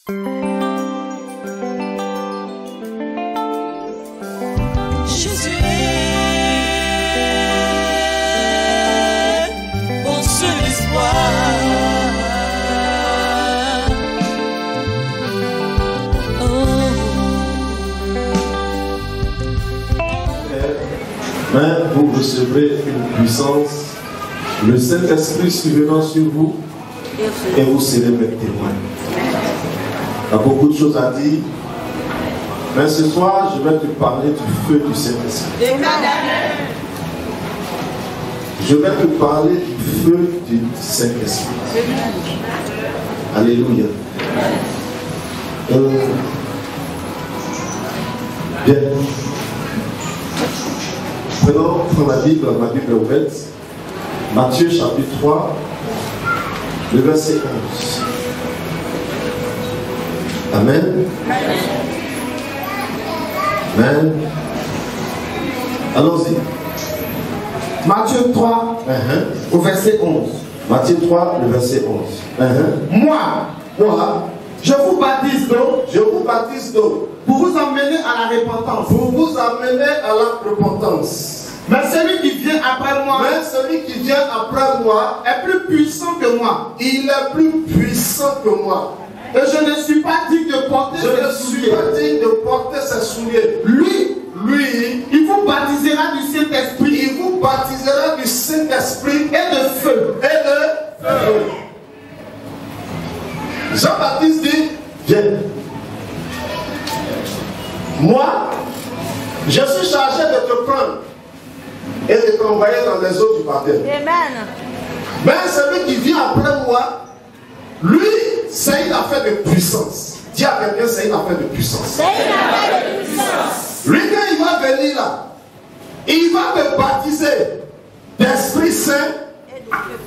Jésus est mon seul espoir. Mais vous recevrez une puissance, le Saint-Esprit survenant sur vous, et vous serez mes témoins. Il y a beaucoup de choses à dire, mais ce soir, je vais te parler du feu du Saint-Esprit. Je vais te parler du feu du Saint-Esprit. Alléluia. Bien. Prenons la Bible, ma Bible ouverte. Matthieu chapitre 3, le verset 11. Amen. Amen. Allons-y. Matthieu 3, au verset 11. Matthieu 3, le verset 11. Moi, je vous baptise d'eau. Je vous baptise d'eau. Pour vous emmener à la repentance. Pour vous amener à la repentance. Mais celui qui vient après moi. Mais celui qui vient après moi est plus puissant que moi. Il est plus puissant que moi. Et je ne suis pas digne de porter ses souliers. Lui, il vous baptisera du Saint-Esprit. Il vous baptisera du Saint-Esprit et de feu. Jean-Baptiste dit, viens. Moi, je suis chargé de te prendre et de t'envoyer dans les eaux du baptême. Amen. Mais celui qui vient après moi, lui, c'est une affaire de puissance. Dis à quelqu'un, c'est une affaire de puissance. C'est une affaire de puissance. Lui, quand il va venir là, il va te baptiser d'Esprit Saint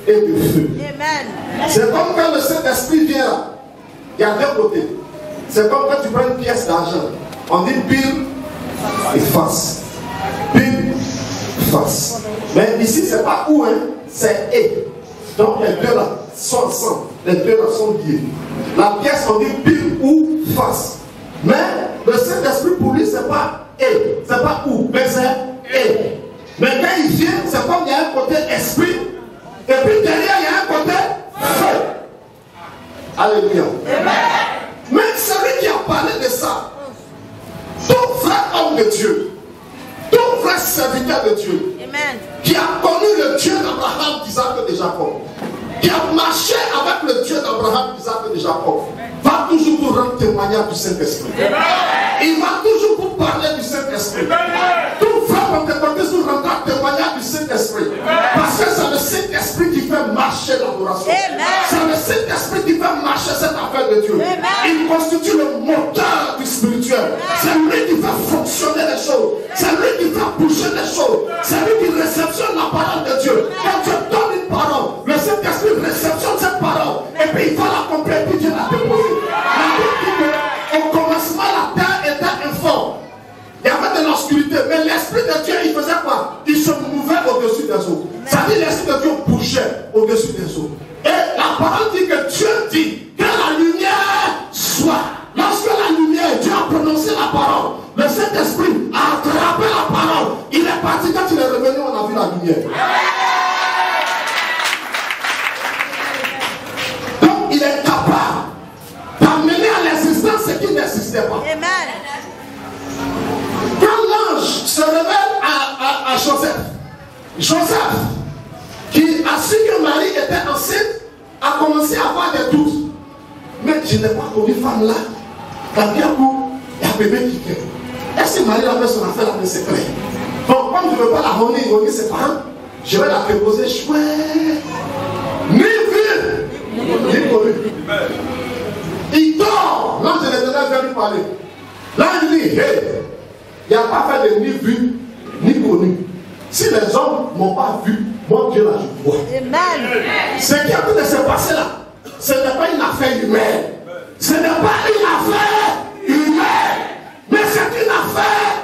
et de feu. Amen. C'est comme quand le Saint-Esprit vient là. Il y a deux côtés. C'est comme quand tu prends une pièce d'argent. On dit pile et face. Pile, face. Mais ici, c'est pas où, hein, c'est et. Donc les deux là sont ensemble. Les deux là sont liés. La pièce, on dit pile ou face. Mais le Saint-Esprit pour lui, c'est pas et. C'est pas où, mais c'est et. Mais quand il vient, c'est comme il y a un côté esprit. Et puis derrière, il y a un côté feu. Alléluia. Mais celui qui a parlé de ça, ton vrai homme de Dieu, ton vrai serviteur de Dieu, Amen. qui a connu le Dieu d'Abraham, d'Isaac et de Jacob, qui a marché avec le Dieu d'Abraham, d'Isaac et de Jacob, va toujours vous rendre témoignage du Saint-Esprit. Il va toujours vous parler du Saint-Esprit. Tout frère pentecôtiste vous rendra témoignage du Saint-Esprit. Parce que c'est le Saint-Esprit qui fait marcher l'adoration. C'est le Saint-Esprit qui fait marcher cette affaire de Dieu. Il constitue le moteur du spirituel. C'est lui qui fait fonctionner les choses. C'est lui qui fait bouger les choses. C'est lui qui réceptionne la parole de Dieu. Quand Dieu donne une parole, le Saint-Esprit réceptionne cette parole. Et puis il va l'accomplir, puis Dieu la déposer. La Bible dit qu'au commencement, la terre était informe. Il y avait de l'obscurité, mais l'Esprit de Dieu, il faisait quoi? Il se mouvait au-dessus des eaux. Ça dit l'Esprit de Dieu bougeait au-dessus des eaux. Et la parole dit que Dieu dit que la lumière soit. Lorsque la lumière, Dieu a prononcé la parole, le Saint-Esprit a attrapé la parole. Il est parti, quand il est revenu, on a vu la lumière. Donc il est capable d'amener à l'existence ce qui n'existait pas. Amen. Quand l'ange se révèle à Joseph, Joseph, qui a su que Marie était enceinte, a commencé à avoir des doutes. Mais je n'ai pas connu femme là. La bien pour il y a bébé qui fait. Est-ce que Marie a fait son affaire dans le secret? Donc, comme je ne veux pas la honner ses parents, je vais la préposer chouette. Ni vu, ni connu. Il dort. L'ange de l'Éternel vient lui parler. L'ange dit, hey, il n'y a pas fait de ni vu, ni connu. Si les hommes n'ont pas vu, moi Dieu là je vois. Amen. Ce qui est en train de se passer là, ce n'est pas une affaire humaine. Ce n'est pas une affaire humaine. Mais c'est une affaire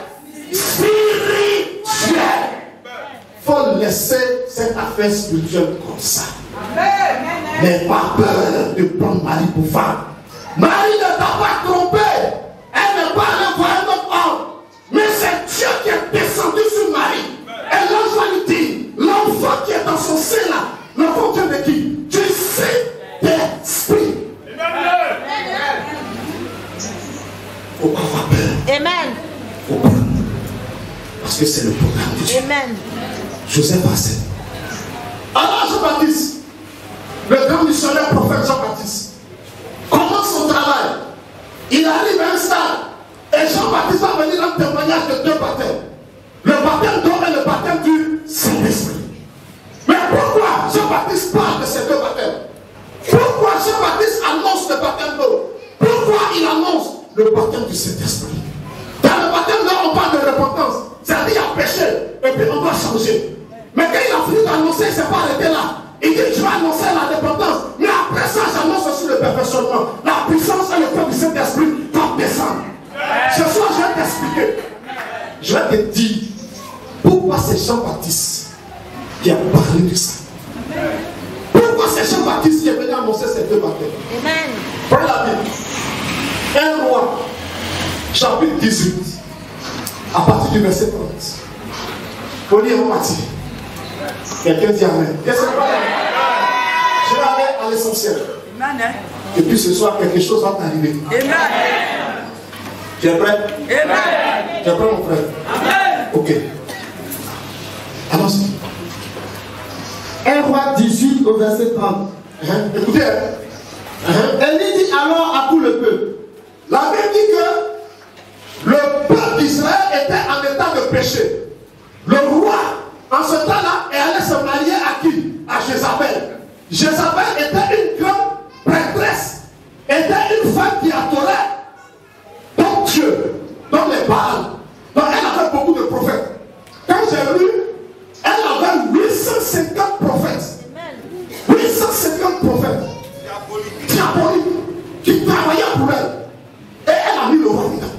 spirituelle. Il faut laisser cette affaire spirituelle comme ça. N'aie pas peur de prendre Marie pour femme. Marie ne t'a pas trompé. Elle n'est pas allée voir un autre homme. Mais c'est Dieu qui est descendu sur Marie. Et l'ange va lui dire, l'enfant qui est dans son sein là, l'enfant vient de qui? Du Saint-Esprit. Faut pas avoir peur. Amen. Faut pas. Parce que c'est le programme de Dieu. Amen. Joseph passait. Alors Jean-Baptiste, le grand missionnaire prophète Jean-Baptiste, commence son travail. Il arrive à un stade. Et Jean-Baptiste va venir en témoignage de deux baptêmes. Le baptême d'eau et le baptême du Saint-Esprit. Mais pourquoi Jean-Baptiste parle de ces deux baptêmes? Pourquoi Jean-Baptiste annonce le baptême d'eau? Pourquoi il annonce le baptême du Saint-Esprit? Dans le baptême d'eau, on parle de repentance. C'est-à-dire qu'il y a péché et puis on doit changer. Mais quand il a fini d'annoncer, il ne s'est pas arrêté là. Il dit, je vais annoncer la repentance. Mais après ça, j'annonce aussi le perfectionnement. La puissance et le feu du Saint-Esprit doivent descendre. Ce soir, je vais t'expliquer. Je vais te dire pourquoi c'est Jean-Baptiste qui a parlé de ça. Pourquoi c'est Jean-Baptiste qui est venu annoncer ces deux baptêmes. Amen. Prenez la Bible. 1 Roi, chapitre 18, à partir du verset 30. Faut lire en partie. Quelqu'un dit Amen. Qu'est-ce que c'est? Je vais aller à l'essentiel. Et puis ce soir, quelque chose va t'arriver. Amen. Tu es prêt? Amen. Tu es prêt, mon frère? Amen. Ok. Allons-y. 1 Roi 18 au verset 30. Écoutez. Élie dit alors à tout le peuple. La Bible dit que le peuple d'Israël était en état de péché. Le roi, en ce temps-là, est allé se marier à qui? À Jézabel. Jézabel était une grande prêtresse, était une femme qui adorait donc Dieu, dans les Baals. Donc elle avait beaucoup de prophètes. Quand j'ai lu, elle avait 850 prophètes. 850 prophètes. Diaboliques. Qui travaillaient pour elle. Et elle a mis le roi dedans.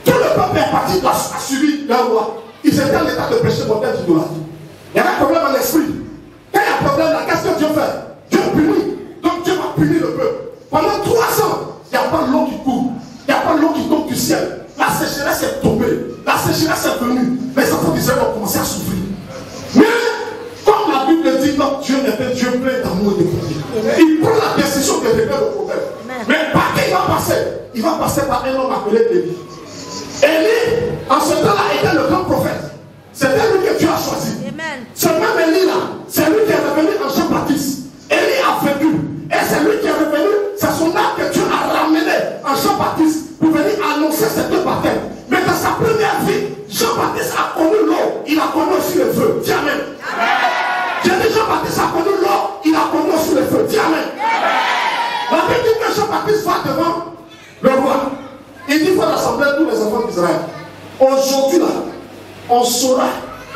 Tout le peuple est parti, a suivi le roi. Ils étaient en état de péché mortel d'idolâtrie. Il y avait un problème en esprit. Quand il y a un problème là, qu'est-ce que Dieu fait? Dieu punit. Donc Dieu va punir le peuple. Pendant 3 ans, il n'y a pas l'eau qui coule. Il n'y a pas l'eau qui tombe du ciel. La sécheresse est tombée. La sécheresse est venue. Les enfants d'Israël ont commencé à souffrir. Mais, comme la Bible dit, notre Dieu est un Dieu plein d'amour et de bonté. Il prend la décision de régler le problème. Mais par qui il va passer? Il va passer par un homme appelé Élie. Élie, en ce temps-là, était le grand prophète. C'était lui que Dieu a choisi. Amen. Ce même Élie-là, c'est lui qui est revenu en Jean-Baptiste. Élie a vécu. Et c'est lui qui est revenu. C'est son âme que Dieu a ramené en Jean-Baptiste pour venir annoncer ces deux baptêmes. Mais dans sa première vie, Jean-Baptiste a connu l'eau. Il a connu aussi le feu. Dis Amen. J'ai dit Jean-Baptiste a connu l'eau. Il a connu aussi le feu. Dis Amen. La Bible dit que Jean-Baptiste va devant le roi. Il dit qu'il faut rassembler tous les enfants d'Israël. Aujourd'hui là, on saura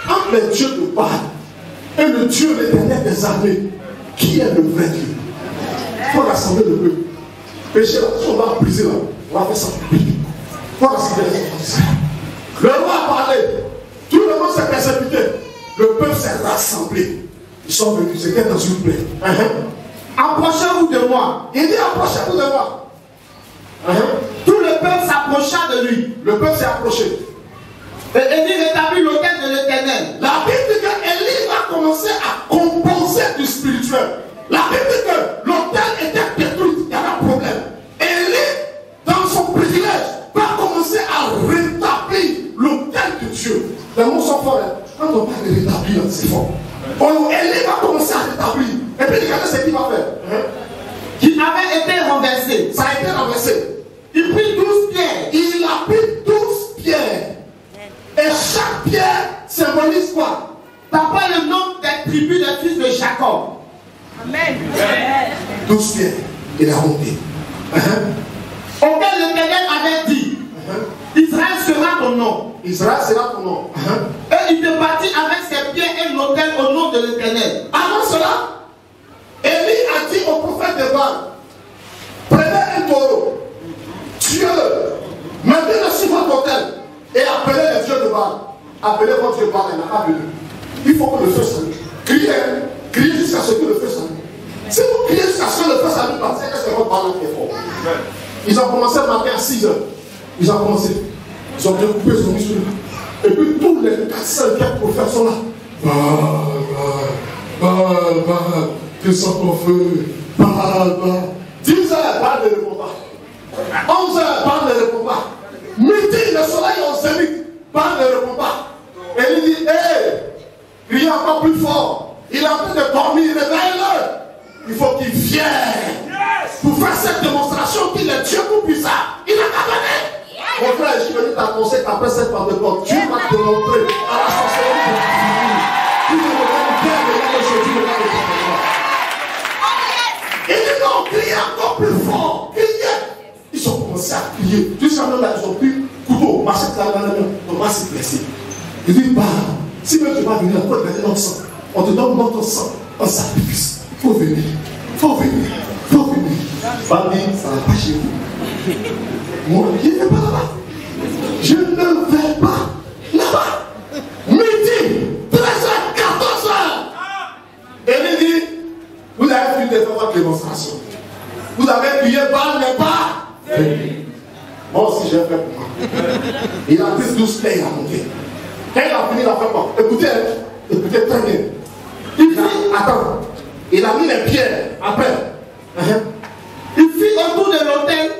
entre les dieux de Baal et le Dieu l'Éternel des armées qui est le vrai Dieu. Il faut rassembler le peuple. Péché là, si on va briser là, on va faire ça public. Il faut rassembler les enfants d'Israël. Le roi a parlé. Tout le monde s'est précipité. Le peuple s'est rassemblé. Ils sont venus, c'était dans une plaie. Approchez-vous de moi. Il dit approchez-vous de moi. Tout le peuple s'approcha de lui. Le peuple s'est approché. Et Élie rétablit l'autel de l'Éternel. La Bible dit que Élie va commencer à composer du spirituel. La Bible dit que l'autel était détruit, il y avait un problème. Élie, dans son privilège, va commencer à rétablir l'autel de Dieu. Les mots sont forts. Quand on parle de rétablir, c'est fort. Élie va commencer à rétablir. Et puis regardez ce qu'il va faire. Qui avait été renversé. Ça a été renversé. Il prit 12 pierres. Il a pris 12 pierres. Et chaque pierre symbolise quoi? D'après le nom des tribus des fils de Jacob. Amen. 12 pierres. Il a monté. Auquel l'Éternel avait dit, Israël sera ton nom. Israël sera ton nom. Et il te bâtit avec ses pierres et l'autel au nom de l'Éternel. Avant cela, Élie a dit au prophète de Baal, prenez un taureau, tuez-le, mettez-le sur votre autel et appelez les dieux de Baal. Appelez votre Dieu Baal, il n'a pas venu. Il faut que le feu s'allume. Criez jusqu'à ce que le feu s'allume. Si vous criez jusqu'à ce que le feu s'allume, c'est que c'est votre Baal qui est fort. Ils ont commencé le matin à 6 h. Ils ont commencé. Ils ont découpé, ils ont mis sur le. Et puis tous les 4-5 prophètes sont là. Descends ton feu. 10 h, Baal ne répond pas. 11 h, Baal ne répond pas. Midi, le soleil est au zénith. Baal ne répond pas. Et il dit, hé, criez encore plus fort. Il est en train de dormir, réveille-le. Il faut qu'il vienne pour faire cette démonstration qu'il est Dieu tout-puissant. Il a qu'à venir. Mon frère, je suis venu t'annoncer qu'après cette Pentecôte, Dieu va te montrer à la sorcellerie. Tu ne me donnes bien de aujourd'hui, le mal de il dit non, criez encore plus fort. Criez. Ils ont commencé à crier. Jusqu'à même là, ils ont pris couteau, machette dans la main. Donc, va se blesser. Il dit, bah, si même tu vas venir, on va te donner notre sang. On te donne notre sang en sacrifice. Il faut venir. Il faut venir. Il faut venir. Babi, ça ne va pas chez vous. Moi, je ne vais pas là-bas. Je ne vais pas là-bas. Midi, 13 h, 14 h. Et il dit, vous avez pu faire votre démonstration. Vous avez crié, Baal n'est pas venu. Moi aussi, j'ai fait pour moi. Il a pris 12 paix, il a monté. Quand il a fini, il a fait quoi? Écoutez, écoutez très bien. Attends, il a mis les pierres après. Il fit autour de l'autel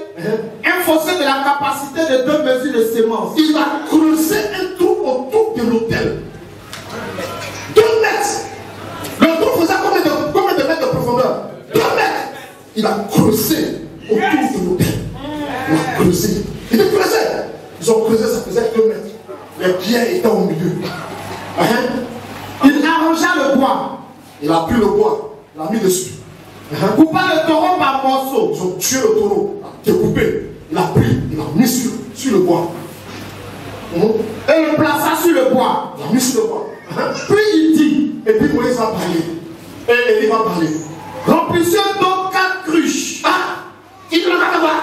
un fossé de la capacité de 2 mesures de sémence. Il a creusé un trou autour de l'autel. 2 mètres. Le trou faisait combien de mètres de profondeur? 2 mètres. Il a creusé autour de l'autel. Il a creusé. Il a creusé. Ils ont creusé, ça faisait 2 mètres. Les pierres étaient au milieu. Il arrangea le bois. Il a pris le bois. Il l'a mis dessus. Coupa le taureau par morceaux. Ils ont tué le taureau. Il a découpé. Il a pris. Il l'a mis sur le bois. Et le plaça sur le bois. Il l'a mis sur le bois. Puis il dit. Et puis Moïse va parler. Et il va parler. Remplissez donc 4 cruches. Ah, il ne va pas voir.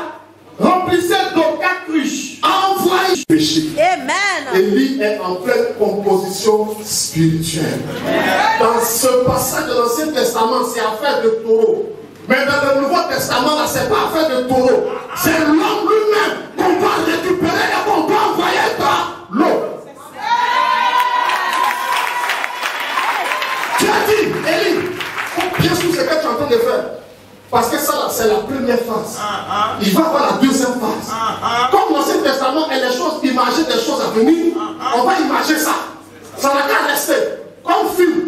Remplissez donc 4 cruches. Envoyez péché. Amen. Élie est en pleine composition spirituelle. Dans ce passage de l'Ancien Testament, c'est affaire de taureau. Mais dans le Nouveau Testament, là, c'est pas affaire de taureau. C'est l'homme lui-même qu'on va récupérer et qu'on va envoyer dans l'eau. Tu as dit, Élie, faut bien sûr ce que tu es en train de faire. Parce que ça, c'est la première phase. Il va avoir la deuxième phase. Comme l'Ancien Testament et les choses, imager des choses à venir, on va imager ça. Ça n'a qu'à rester. Comme film,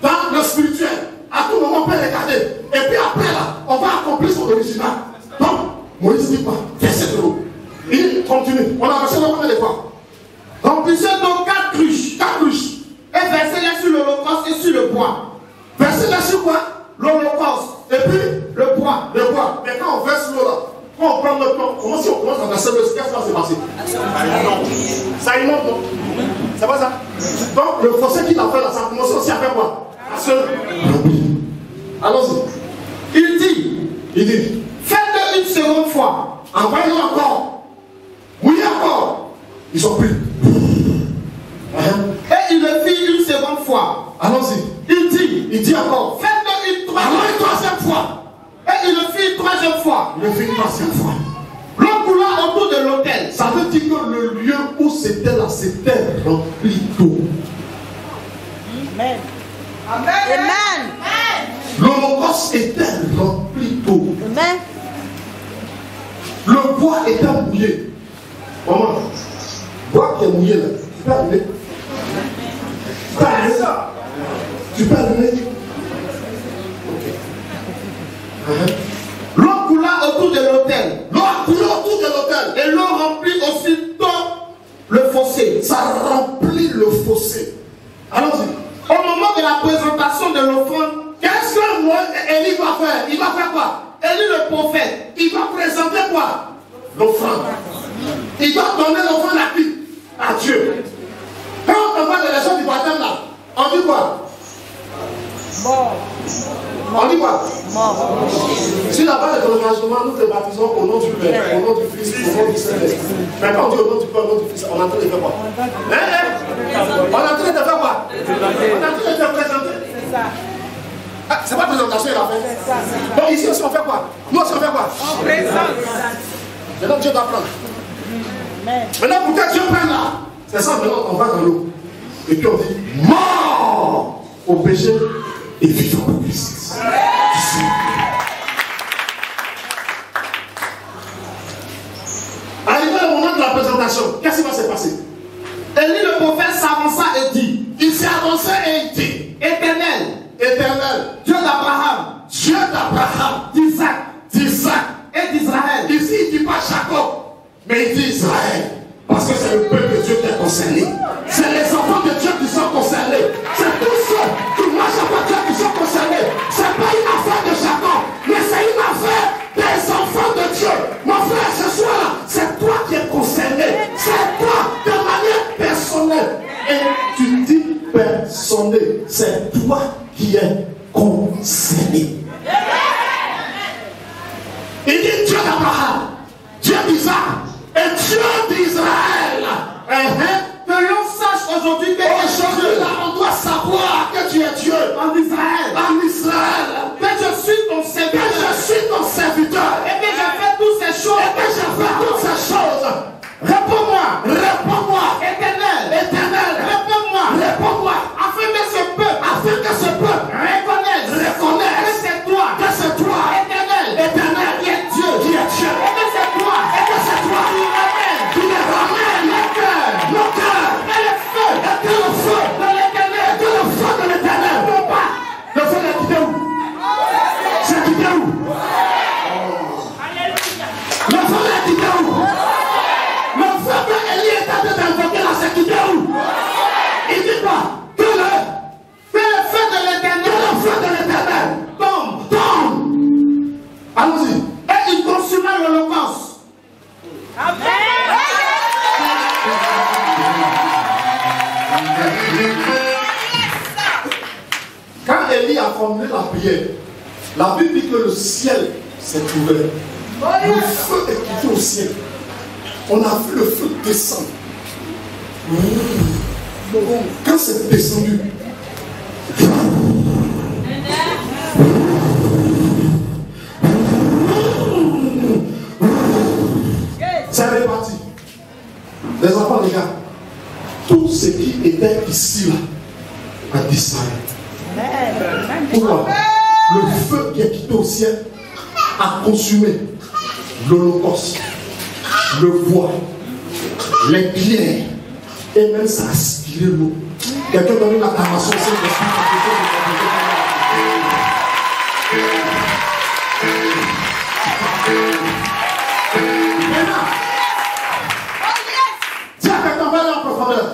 dans le spirituel. À tout moment, on peut regarder. Et puis après, là, on va accomplir son original. Donc, Moïse dit quoi? Verset de l'eau. Il continue. On a versé le combien de fois? Remplissez donc 4 cruches. 4 cruches. Et versez-les sur l'holocauste et sur le bois. Versez-les sur quoi? L'holocauste. Et puis, le bois. Le bois. Mais quand on verse l'eau là, quand on prend notre temps, comment si on commence à verser l'eau, qu'est-ce qui va se passer? Ça inonde, non? C'est pas ça? Donc, le fossé qu'il a fait là, ça commence aussi à faire quoi? À se remplir. Allons-y. Il dit, faites-le une seconde fois. Envoyez-le encore. Oui, encore. Ils ont pris. Et il le fit une seconde fois. Allons-y. Il dit encore. Faites-le une troisième fois. Et il le fit une troisième fois. Il le fit une troisième fois. L'eau coula autour de l'autel. Ça veut dire que le lieu où c'était là, c'était rempli d'eau. Amen. Amen. L'holocauste était rempli d'eau. Amen. Le bois était mouillé. Maman, le bois qui est mouillé là, tu peux allumer? Tu peux allumer? Ok. L'eau coula autour de l'autel. L'eau a coulé autour de l'autel. Et l'eau remplit aussitôt le fossé. Ça remplit le fossé. Allons-y. Au moment de la présentation de l'offrande, qu'est-ce que Élie va faire? Il va faire quoi? Élie le prophète, il va présenter quoi? L'offrande. Il doit donner l'offrande à qui? À Dieu. Quand on voit les leçons du baptême là, on dit quoi? Mort. On dit quoi? Mort. Si là-bas les engagement, nous te baptisons au nom du Père, au nom du Fils, au nom du Saint-Esprit. Mais quand on dit au nom du Père, au nom du Fils, on est en train de faire quoi? On est en train de faire quoi? On est en train de te présenter. Ah, c'est pas présentation, il a fait. Donc ici aussi on fait quoi? Nous aussi on fait quoi? On présente. Maintenant, Dieu doit prendre. Maintenant, pour que Dieu prenne là, c'est ça, maintenant, on va dans l'eau. Et puis on dit, mort au péché et vivant au Christ. Arrivé au moment de la présentation, qu'est-ce qui va se passer? Élie le prophète s'avança et dit, il s'est avancé et il dit, Éternel, Éternel, Dieu d'Abraham, d'Isaac et d'Israël. Ici, il ne dit pas Jacob, mais il dit Israël. Parce que c'est le peuple de Dieu qui est concerné. C'est les enfants de Dieu qui sont concernés. C'est tous ceux qui marchent avec Dieu qui sont concernés. Ce n'est pas une affaire de Jacob, mais c'est une affaire des enfants de Dieu. Mon frère, ce soir, c'est toi qui es concerné. C'est toi de manière personnelle. Et tu dis personnel, c'est toi qui es concerné. Il dit Dieu d'Abraham, Dieu d'Isaac et Dieu d'Israël. Que l'on sache aujourd'hui que aujourd'hui là, on doit savoir que tu es Dieu en Israël. En Israël. Que je suis ton serviteur. Que je suis ton serviteur. Et que je fais toutes ces choses. Et que je fais toutes ces choses. Réponds-moi. Réponds-moi. Éternel. Éternel. Réponds-moi. Réponds-moi. Afin que ce peuple reconnaisse que c'est toi. Que c'est toi. Éternel. Éternel. Qui est Dieu. Qui est Dieu. Et que c'est toi. Et que c'est toi. Qui les ramène. Nos cœurs. Et le feu. Et que le feu de l'éternel. Que le feu de l'éternel. Non pas. Le feu est quitté où? C'est quitté où? Le feu est quitté où? Le feu que Élie est en train d'invoquer là, c'est quitté où? Il dit quoi? Que le feu de l'éternel. Que le feu de l'éternel tombe. Allons-y. Et il consuma l'holocauste. Quand Élie a formulé la prière, la Bible dit que le ciel s'est ouvert. Le feu est quitté au ciel. On a vu le feu descendre. Quand c'est descendu, c'est réparti. Les enfants, les gars, tout ce qui était ici là a disparu. Pourquoi? Le feu qui est quitté au ciel a consumé l'holocauste, le bois, les pierres, et même ça a aspiré l'eau. Quelqu'un donne une acclamation au Saint-Esprit. Maintenant, dis à quelqu'un, va aller en profondeur.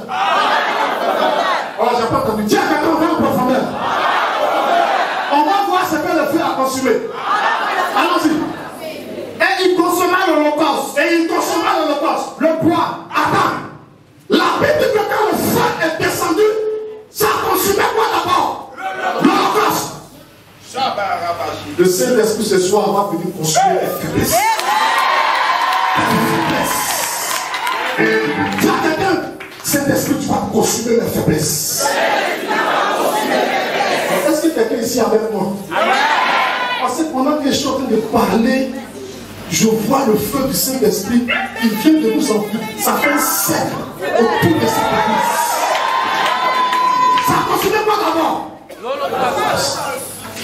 Oh, j'ai pas entendu. Dis à quelqu'un, va en profondeur. On va voir ce que le feu a consumé. Allons-y. Et il consuma l'holocauste. Le bois. Attends. La Bible dit que quand le feu est descendu, ça a consumé quoi d'abord? L'holocauste. Le Saint-Esprit ce soir va venir consumer les faiblesses. Dis à quelqu'un, Saint-Esprit, tu vas consumer mes faiblesses. Est-ce que quelqu'un ici est avec moi? Parce que pendant que je suis en train de parler, je vois le feu du Saint-Esprit qui vient de nous enfuir. Ça fait un cercle autour de cette église. Ça a consumé quoi d'abord?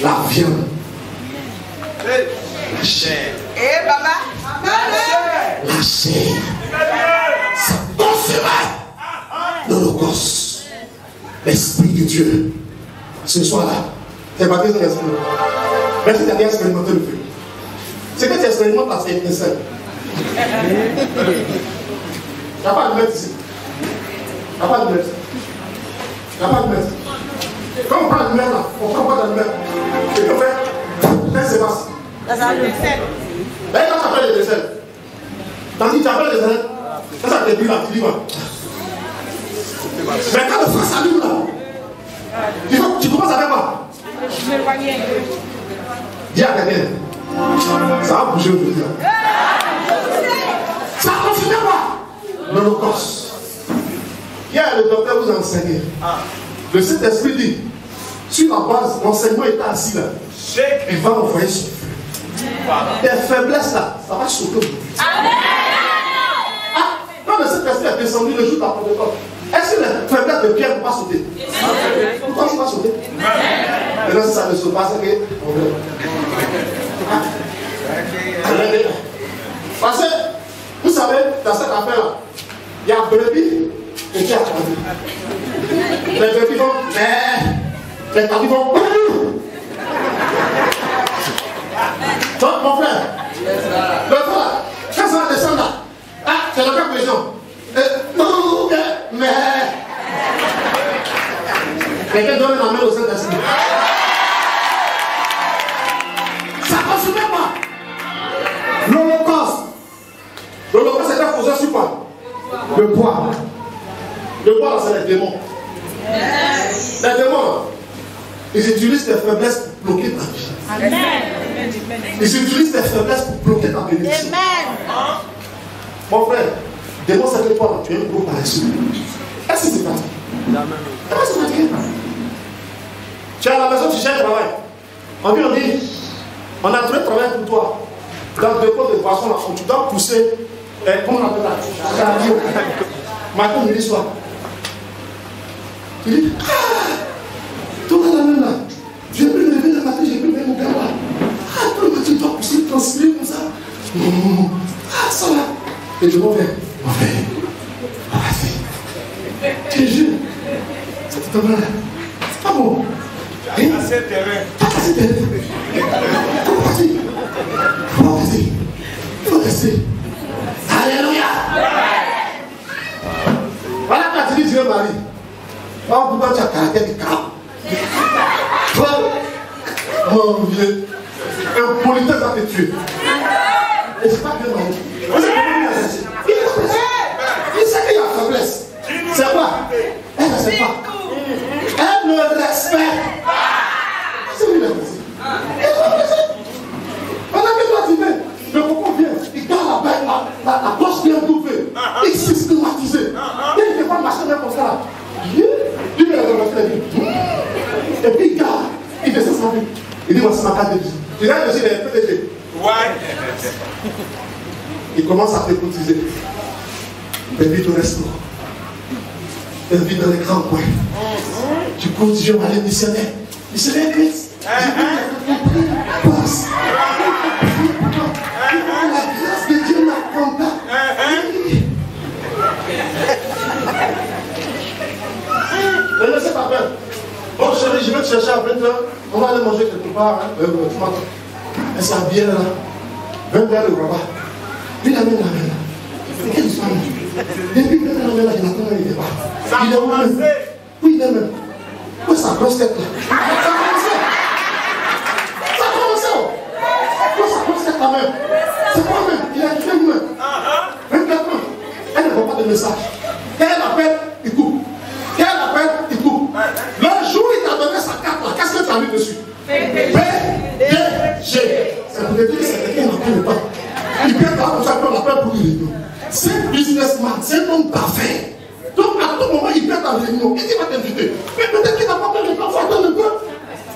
La viande. La chair. La chair. Ça consumait l'holocauste. L'Esprit de Dieu. Ce soir-là, c'est baptisé dans l'Esprit. Même si tu as bien expérimenté le feu. C'est que tu expérimentes la étincelle. Il n'y a pas de maître ici. Il n'y a pas de maître. Il n'y a pas de maître. Quand on parle de maître là, on ne prend pas de maître. Et qu'on fait, c'est passe. Là, ça le fait. Là, quand tu appelles les aisselles, tandis que tu appelles les aisselles, quand ça te dit là, tu dis quoi? Mais quand le feu s'allume là, tu commences avec quoi? Je m'éloigne un peu. Dis à quelqu'un. Ça va bouger aujourd'hui. Ça a consumé quoi? L'holocauste. Hier, le docteur vous a enseigné. Le Saint-Esprit dit, sur la base, l'enseignement est assis là. Il va envoyer son feu. Tes faiblesses là, ça va sauter aujourd'hui. descendu le jour de la Pentecôte. Est-ce que les faiblesses de Pierre ne vont pas sauter? Pourquoi ils ne vont pas sauter? Maintenant, si ça ne saute pas, c'est que. Parce que, vous savez, dans cette affaire-là, il y a brebis et qui a brebis. Les brebis vont, mais les cabris vont. Donc, mon frère, le frère, quand ça va descendre là, ah, c'est la même question. Non, mais. Quelqu'un donne la main au Saint-Esprit. Ça ne consomme pas. L'Holocauste. L'Holocauste, c'est un posé sur quoi? Le poids. Le poids, là, c'est les démons. Les démons, ils utilisent les faiblesses pour bloquer ta vie. Amen. Ils utilisent les faiblesses pour bloquer ta bénédiction. Amen. Mon frère, démon, c'est que toi, tu es un gros paresseux. Est-ce que c'est pas ça? Est-ce que c'est pas ça? Tu es à la maison, tu cherches travail. On dit, on a trouvé travail pour toi. Dans le dépôt de poisson, là, tu dois pousser, comment on appelle ça? La radio. Maintenant, il dit soit. Il dit, toi là, j'ai pris le lever le matin, j'ai pris le mon gars là. Tout le matin, tu dois pousser, transpirer comme ça. Ça là. Et je m'en vais. Je te jure. C'est tout mal. C'est pas bon. Tu as cassé le terrain. Tu as cassé le terrain. Il faut rester. Alléluia. Voilà quand tu dis Dieu Marie. Oh, pourquoi tu as caractère de crabe? Mon vieux. Un politesse va te tuer. Et c'est pas Dieu Marie. Il sait qu'il y a faiblesse. C'est quoi? Elle ne sait pas. Elle ne respecte. C'est lui la musique. Pendant que toi tu viens, le coco vient, il garde la poche bien coupée. Il est systématisé. Il ne peut pas marcher même comme ça. Il vient dans la fenêtre. Et puis il garde. Il fait ça sans vie. Il dit voici ma carte de visite. Tu viens de dire les PDG. Ouais. Il commence à te cotiser. Invite au resto. Invite dans les grands coins. Tu cotises à aller missionnaire. Missionnaire Christ. Passe. La grâce de Dieu m'accompagne. Ne laissez pas faire. Bon chérie, je vais te chercher à 20h. On va aller manger quelque part. Elle s'habille là. 20h le repas. Il amène la main là. Quelle histoire? Depuis que la main là, il attend, il est pas. Il est où même? Oui, il est même. Où est sa grosse tête là? Ça a commencé. Ça a commencé. Où est sa grosse tête là même? C'est quoi même? Il a écrit lui-même. 24 ans. Elle ne voit pas de message. Quand elle appelle, il coupe. Quand elle appelle, il coupe. Le jour où il t'a donné sa carte là, qu'est-ce que tu as mis dessus? PDG. C'est pour te dire que c'est quelqu'un qui n'a pas le temps. Il peut être comme ça, on l'appelle pour lui. C'est un businessman, c'est un homme parfait. Donc à tout moment, il peut être en réunion. Il va t'inviter. Mais peut-être qu'il n'a pas fait le temps, il faut attendre un peu.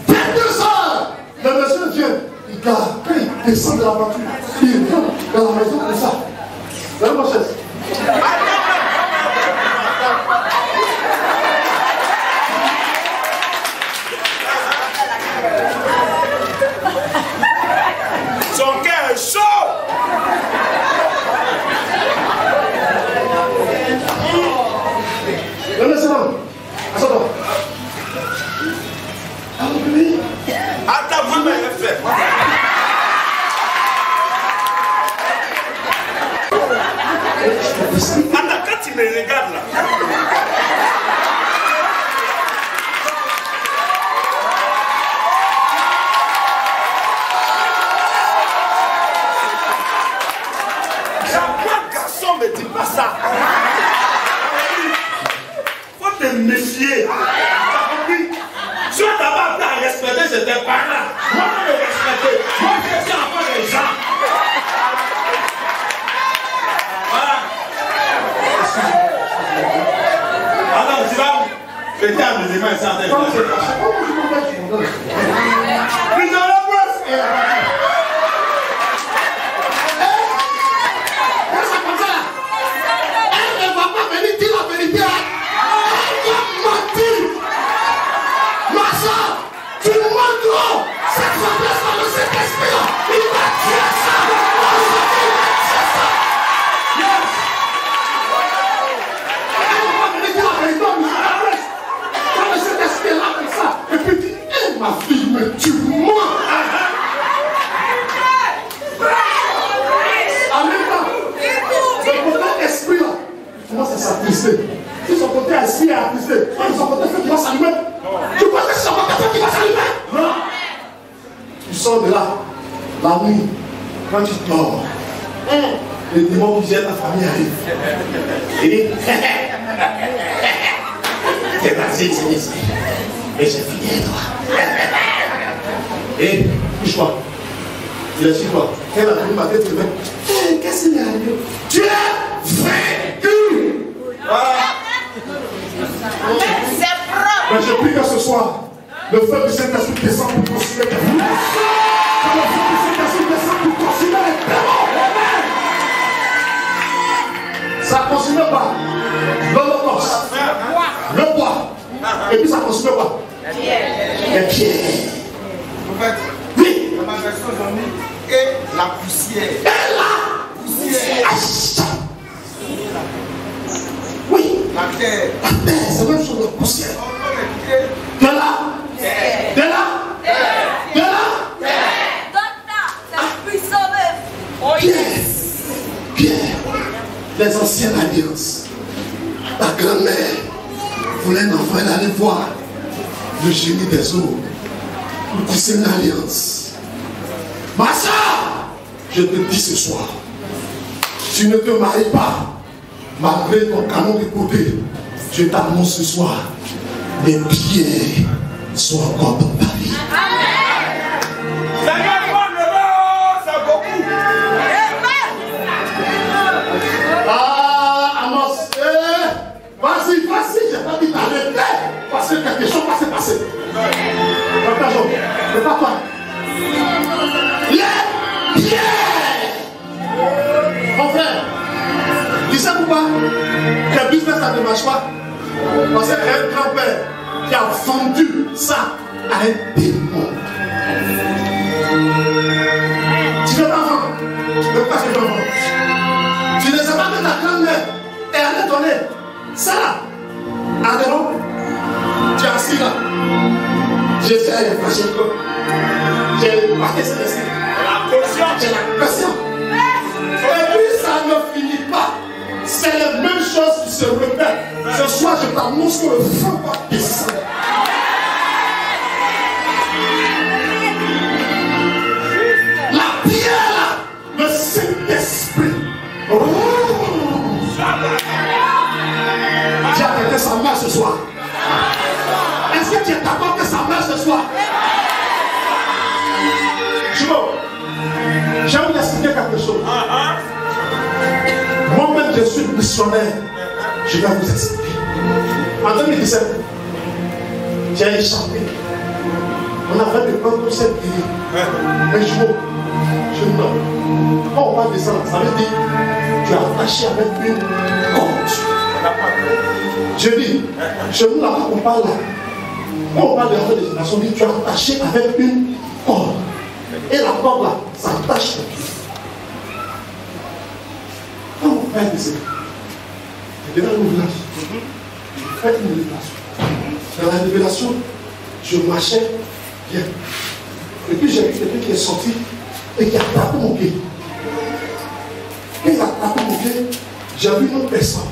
22 heures. Le monsieur vient, il garde, quand il descend de la voiture, il vient dans la maison comme ça. Donne ma chaise. Son cœur est chaud. Assends-toi. Attends, vous m'avez fait. Attends, quand tu me regardes là. Chaque garçon ne dit pas ça. Faut te méfier. T'as compris? Si on t'a pas appris à respecter, c'est tes parents. Moi, je vais respecter. Moi, je suis encore les gens. Voilà. Alors, tu vas péter à mes mains sans tête. Plus dans la boîte. Elle ne va pas venir s'attrister. Si son côté assis est attristé, de son côté fait qu'il va s'allumer. Tu penses que c'est son côté fait qu'il va s'allumer? Non. Tu sors de là, la nuit, quand tu dors, les démons qui gèrent ta famille arrivent. Il dit, t'es parti, c'est ici. Et j'ai fini avec toi. Et, couche-toi. Il est sur toi. Quand la nuit matin, tu te dis, qu'est-ce qu'il y a arrivé? Tu es vaincu. Voilà. C'est propre. Mais je prie que ce soir, le feu du Saint-Esprit descend pour consumer les démons. Que le feu du Saint-Esprit descend pour consumer les démons. Ça consume pas l'holocauste, le bois, et puis ça consume pas les pierres. Oui. Ma version j'ai mis et la poussière. Et la poussière. Oui. La terre. La terre, c'est la même chose, la poussière. De là. De là. De là. Docteur, c'est puissant même. Pierre. Pierre. Les anciennes alliances. Ta grand-mère voulait un enfant, elle allait voir le génie des eaux pour tisser une alliance. Ma soeur, je te dis ce soir, tu ne te maries pas, malgré ton canon de côté. Je t'annonce ce soir, les pierres sont encore dans ta vie. C'est beaucoup. Ah, Amos, vas-y, j'ai pas dit d'arrêter, parce que quelque chose va se passer. Prépare-toi. Les pierres. Mon frère, tu sais pourquoi le business ça ne marche pas? Parce qu'il y a un grand-père qui a vendu ça à un démon. Tu veux pas vendre? Mais pourquoi tu veux vendre? Tu ne sais pas que ta grand-mère est allée donner ça à un démon. Tu es assis là. J'ai fait les machines. J'ai marqué ce dessin. La potion. J'ai la pression. Et puis ça ne finit pas. C'est la même chose qui se répète. Ce soir, je t'annonce que le feu va descendre. La pierre là, le Saint-Esprit. Oh. Tu as arrêté sa mère ce soir. Est-ce que tu es d'accord que ça marche ce soir? Je vais vous expliquer quelque chose. Moi-même, je suis missionnaire. Je vais vous expliquer. En 2017, j'ai échappé. On avait des plans pour cette vie. Mais je non. Quand on parle de ça, ça veut dire tu es attaché avec une corde. Je dis, chez nous là-bas, on parle là. Quand on parle de la fin des générations, on dit tu es attaché avec une corde. Et la corde là, ça attache le pied. Quand on fait des éléments, je vais dans le village, je fais une révélation. Dans la révélation, je marchais bien. Et puis j'ai vu quelqu'un qui est sorti et qui a tapé mon pied. Quand il a tapé mon pied, j'ai vu une autre personne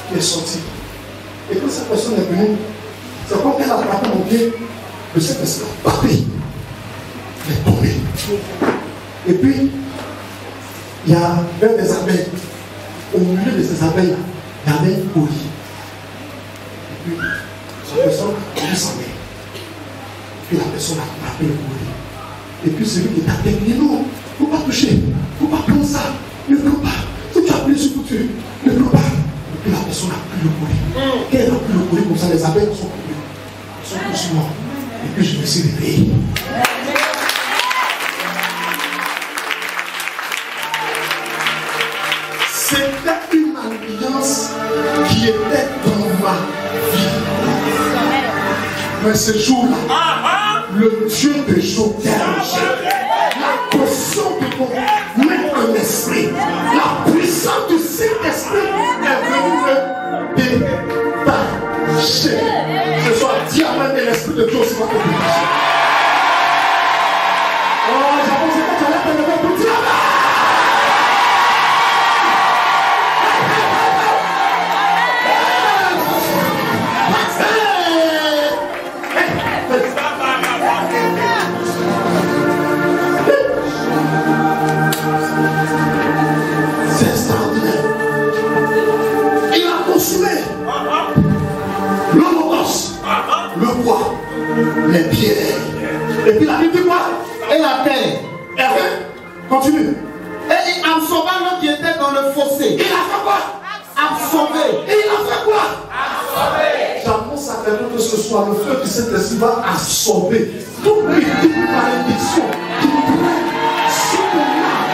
qui est sortie. Et quand cette personne est venue, c'est comme qu'elle a tapé mon pied, mais cette personne a tapé. Elle est tombée. Et puis, il y avait des abeilles. Au milieu de ces abeilles-là, il y avait une bouille. Et puis, cette personne a mis sa main. Puis la personne a frappé le bouille. Et puis celui qui t'a dit, non, il ne faut pas toucher, il ne faut pas prendre ça, ne prends pas. Si tu as pris sur couture, ne prends pas. Et puis la personne a pris le bouille. Quand elle a pris le bouille, comme ça, les abeilles sont coupées. Elles sont tous morts. Et puis je me suis réveillé. C'était une alliance qui était dans ma vie. Mais ce jour-là, le Dieu de Job, la potion de mon maître esprit, la puissance du Saint-Esprit est venue me détacher. Ce soir, diamant de l'Esprit de Dieu aussi va te détacher. Oh, j'ai pensé que tu allais te lever pour diamant. Continue. Et absorbant l'homme qui était dans le fossé. Il a fait quoi? Absorbé. Et il a fait quoi? Absorbé. J'annonce à quelqu'un que ce soir, le feu du Saint-Esprit va absorber toute malédiction qui traîne sur ton âme,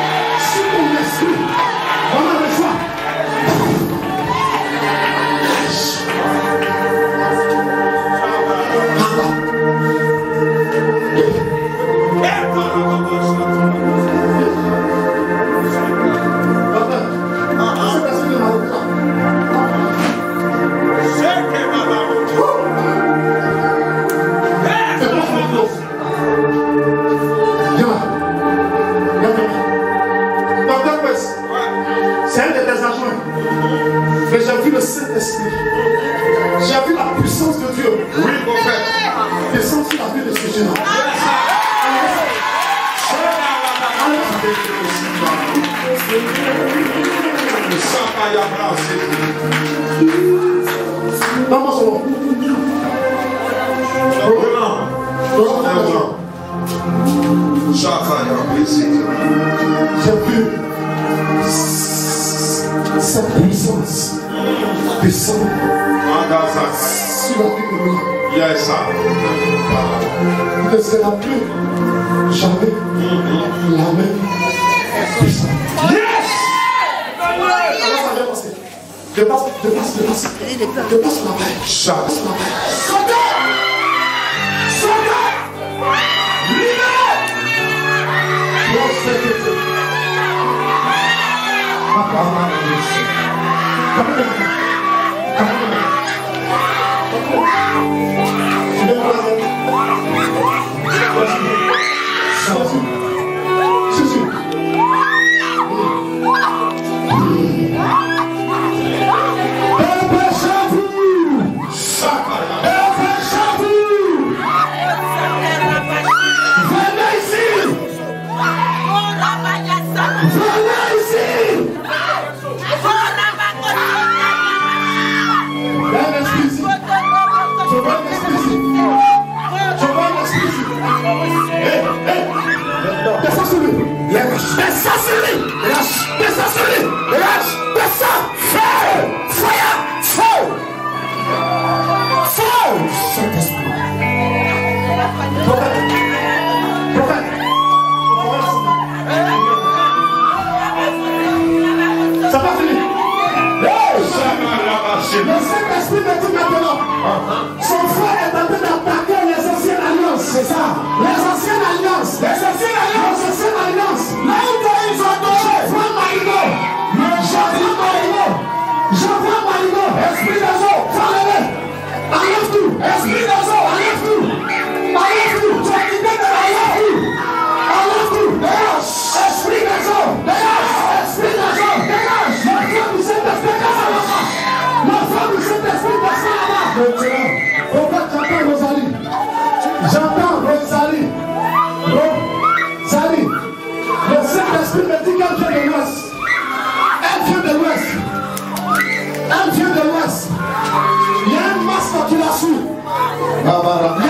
sur ton esprit. Voilà le choix. C'est un de tes adjoints. Mais j'ai vu le Saint-Esprit. J'ai vu la puissance de Dieu. Oui, prophète. Descendre sur la vie de ce jeune homme. Donne-moi son nom. J'ai vu sa puissance descendre sur la vie de l'homme. Il ne sera plus jamais la même puissance. Yes! Alors ça vient passer. Dépasse la paix. Sauveur! Le Saint-Esprit me dit maintenant, son frère est en train d'attaquer les anciennes alliances. C'est ça. Les anciennes alliances. Les anciennes alliances. Les anciennes alliances. Là où ils ont adoré. Je vois Marigo. Je vois Marigo. Esprit des eaux. Fais-le. Enlève tout. Esprit des eaux. Enlève tout. Enlève tout. Tu as quitté de enlève tout. Enlève tout. Dégage. Esprit des eaux. Dégage. Esprit des eaux. Dégage. La femme du Saint-Esprit. La femme du Saint-Esprit passe là-bas. Maintenant, j'entends Rosalie. J'entends Rosalie. Rosalie. Le Saint-Esprit me dit qu'elle vient de l'Ouest. Elle vient de l'Ouest. Elle vient de l'Ouest. Il y a un masque qui la suit. Il